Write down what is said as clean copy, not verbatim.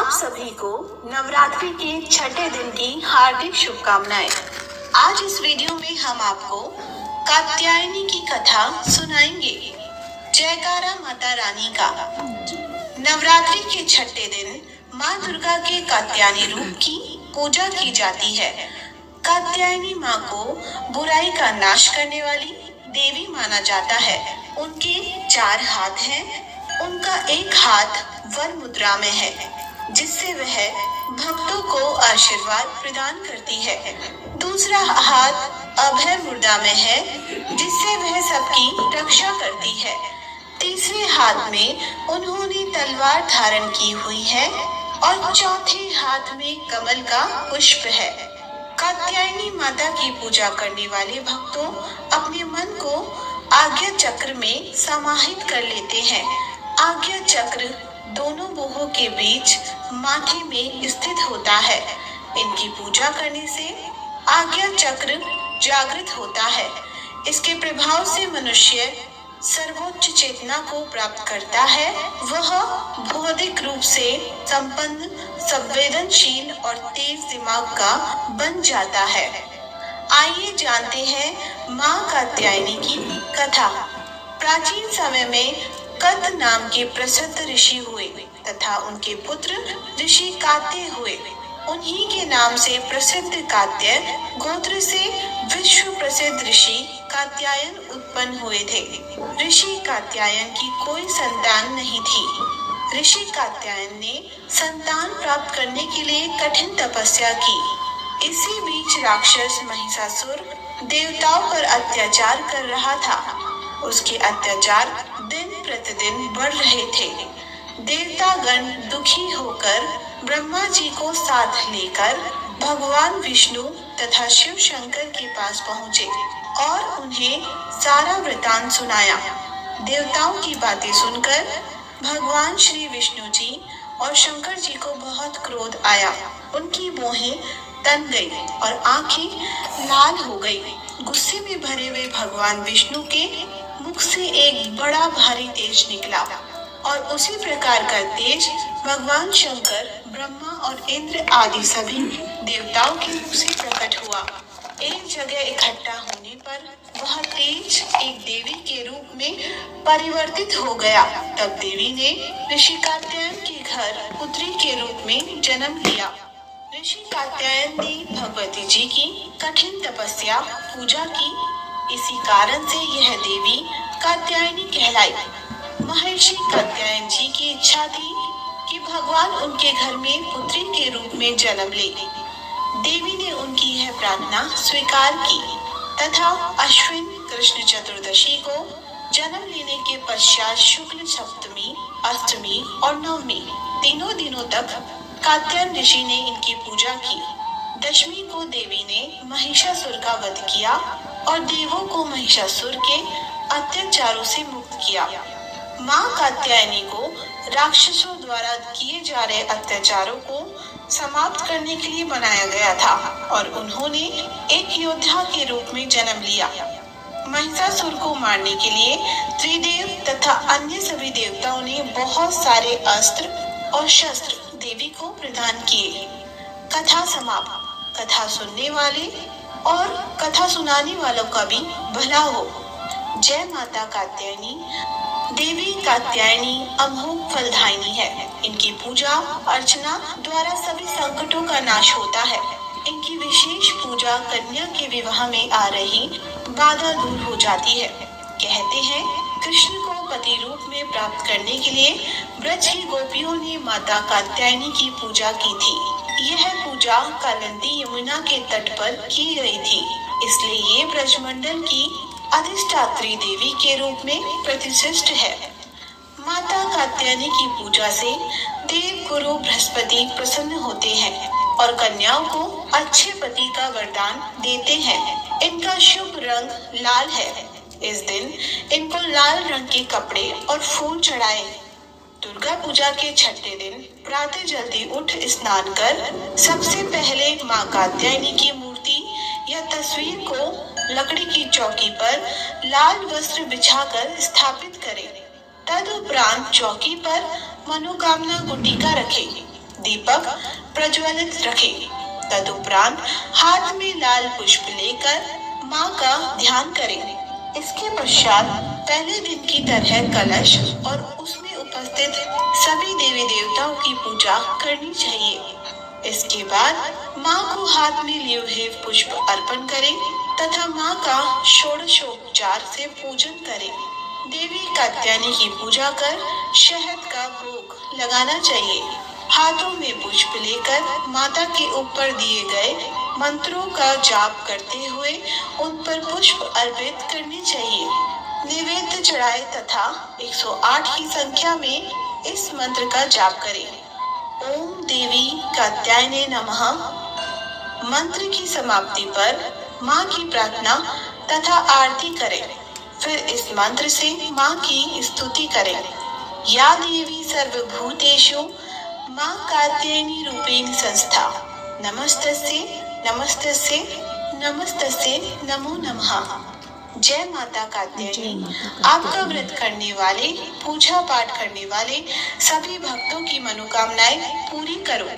आप सभी को नवरात्रि के छठे दिन की हार्दिक शुभकामनाएं। आज इस वीडियो में हम आपको कात्यायनी की कथा सुनाएंगे। जयकारा माता रानी का। नवरात्रि के छठे दिन माँ दुर्गा के कात्यायनी रूप की पूजा की जाती है। कात्यायनी माँ को बुराई का नाश करने वाली देवी माना जाता है। उनके 4 हाथ हैं। उनका एक हाथ वर मुद्रा में है, जिससे वह भक्तों को आशीर्वाद प्रदान करती है। दूसरा हाथ अभय मुद्रा में है, जिससे वह सबकी रक्षा करती है। तीसरे हाथ में उन्होंने तलवार धारण की हुई है और चौथे हाथ में कमल का पुष्प है। कात्यायनी माता की पूजा करने वाले भक्तों अपने मन को आज्ञा चक्र में समाहित कर लेते हैं। आज्ञा चक्र दोनों बाहों के बीच माथे में स्थित होता है। इनकी पूजा करने से आज्ञा चक्र जागृत होता है। इसके प्रभाव से मनुष्य सर्वोच्च चेतना को प्राप्त करता है। वह बौद्धिक रूप से संपन्न, संवेदनशील और तेज दिमाग का बन जाता है। आइए जानते हैं माँ कात्यायनी की कथा। प्राचीन समय में कत नाम के प्रसिद्ध ऋषि हुए तथा उनके पुत्र ऋषि कात्य हुए। उन्हीं के नाम से प्रसिद्ध कात्य गोत्र से विश्व प्रसिद्ध ऋषि कात्यायन उत्पन्न हुए थे। ऋषि कात्यायन की कोई संतान नहीं थी। ऋषि कात्यायन ने संतान प्राप्त करने के लिए कठिन तपस्या की। इसी बीच राक्षस महिषासुर देवताओं पर अत्याचार कर रहा था। उसके अत्याचार दिन प्रतिदिन बढ़ रहे थे। देवतागण दुखी होकर ब्रह्मा जी को साथ लेकर भगवान विष्णु तथा शिव शंकर के पास पहुँचे और उन्हें सारा वृतांत सुनाया। देवताओं की बातें सुनकर भगवान श्री विष्णु जी और शंकर जी को बहुत क्रोध आया। उनकी मोहें तन गई और आंखें लाल हो गई। गुस्से में भरे हुए भगवान विष्णु के मुख से एक बड़ा भारी तेज निकला और उसी प्रकार का तेज भगवान शंकर, ब्रह्मा और इंद्र आदि सभी देवताओं के मुख से प्रकट हुआ। एक जगह इकट्ठा होने पर वह तेज एक देवी के रूप में परिवर्तित हो गया। तब देवी ने ऋषि कात्यायन के घर पुत्री के रूप में जन्म लिया। ऋषि कात्यायन ने भगवती जी की कठिन तपस्या पूजा की। इसी कारण से यह देवी कात्यायनी कहलाई। महर्षि कात्यायन जी की इच्छा थी कि भगवान उनके घर में पुत्री के रूप में जन्म ले। देवी ने उनकी यह प्रार्थना स्वीकार की तथा अश्विन कृष्ण चतुर्दशी को जन्म लेने के पश्चात शुक्ल सप्तमी, अष्टमी और नवमी तीनों दिनों तक कात्यायन ऋषि ने इनकी पूजा की। दशमी को देवी ने महिषासुर का वध किया और देवों को महिषासुर के अत्याचारों से मुक्त किया। माँ कात्यायनी को राक्षसों द्वारा किए जा रहे अत्याचारों को समाप्त करने के लिए बनाया गया था और उन्होंने एक योद्धा के रूप में जन्म लिया। महिषासुर को मारने के लिए त्रिदेव तथा अन्य सभी देवताओं ने बहुत सारे अस्त्र और शस्त्र देवी को प्रदान किए। कथा समाप्त। कथा सुनने वाले और कथा सुनाने वालों का भी भला हो। जय माता कात्यायनी। देवी कात्यायनी अमोघ फलदायिनी है। इनकी पूजा अर्चना द्वारा सभी संकटों का नाश होता है। इनकी विशेष पूजा कन्या के विवाह में आ रही बाधा दूर हो जाती है। कहते हैं कृष्ण को पति रूप में प्राप्त करने के लिए ब्रज की गोपियों ने माता कात्यायनी की पूजा की थी। यह पूजा कालिंदी यमुना के तट पर की गई थी, इसलिए ये ब्रजमंडल की अधिष्ठात्री देवी के रूप में प्रतिष्ठित है। माता कात्यायनी की पूजा से देव गुरु बृहस्पति प्रसन्न होते हैं और कन्याओं को अच्छे पति का वरदान देते हैं। इनका शुभ रंग लाल है। इस दिन इनको लाल रंग के कपड़े और फूल चढ़ाए। दुर्गा पूजा के छठे दिन प्रातः जल्दी उठ स्नान कर सबसे पहले माँ कात्यायनी की मूर्ति या तस्वीर को लकड़ी की चौकी पर लाल वस्त्र बिछाकर स्थापित करें। तदुपरांत चौकी पर मनोकामना गुटिका रखें। दीपक प्रज्वलित रखें। तदुपरांत हाथ में लाल पुष्प लेकर माँ का ध्यान करें। इसके पश्चात पहले दिन की तरह कलश और उसमें उपस्थित सभी देवी देवताओं की पूजा करनी चाहिए। इसके बाद माँ को हाथ में लिए हुए पुष्प अर्पण करें तथा माँ का षोडशोपचार से पूजन करें। देवी कात्यायनी की पूजा कर शहद का भोग लगाना चाहिए। हाथों में पुष्प लेकर माता के ऊपर दिए गए मंत्रों का जाप करते हुए उन पर पुष्प अर्पित करने चाहिए। नैवेद्य चढ़ाए तथा 108 की संख्या में इस मंत्र का जाप करें। ओम देवी कात्यायने नमः। मंत्र की समाप्ति पर माँ की प्रार्थना तथा आरती करें। फिर इस मंत्र से माँ की स्तुति करें। या देवी सर्वभूतेषु माँ कात्यायनी रूपेण संस्था नमस्तस्यै नमस्तस्यै नमस्तस्यै नमो नमः। जय माता कात्यायनी। आपका व्रत करने वाले, पूजा पाठ करने वाले सभी भक्तों की मनोकामनाएं पूरी करो।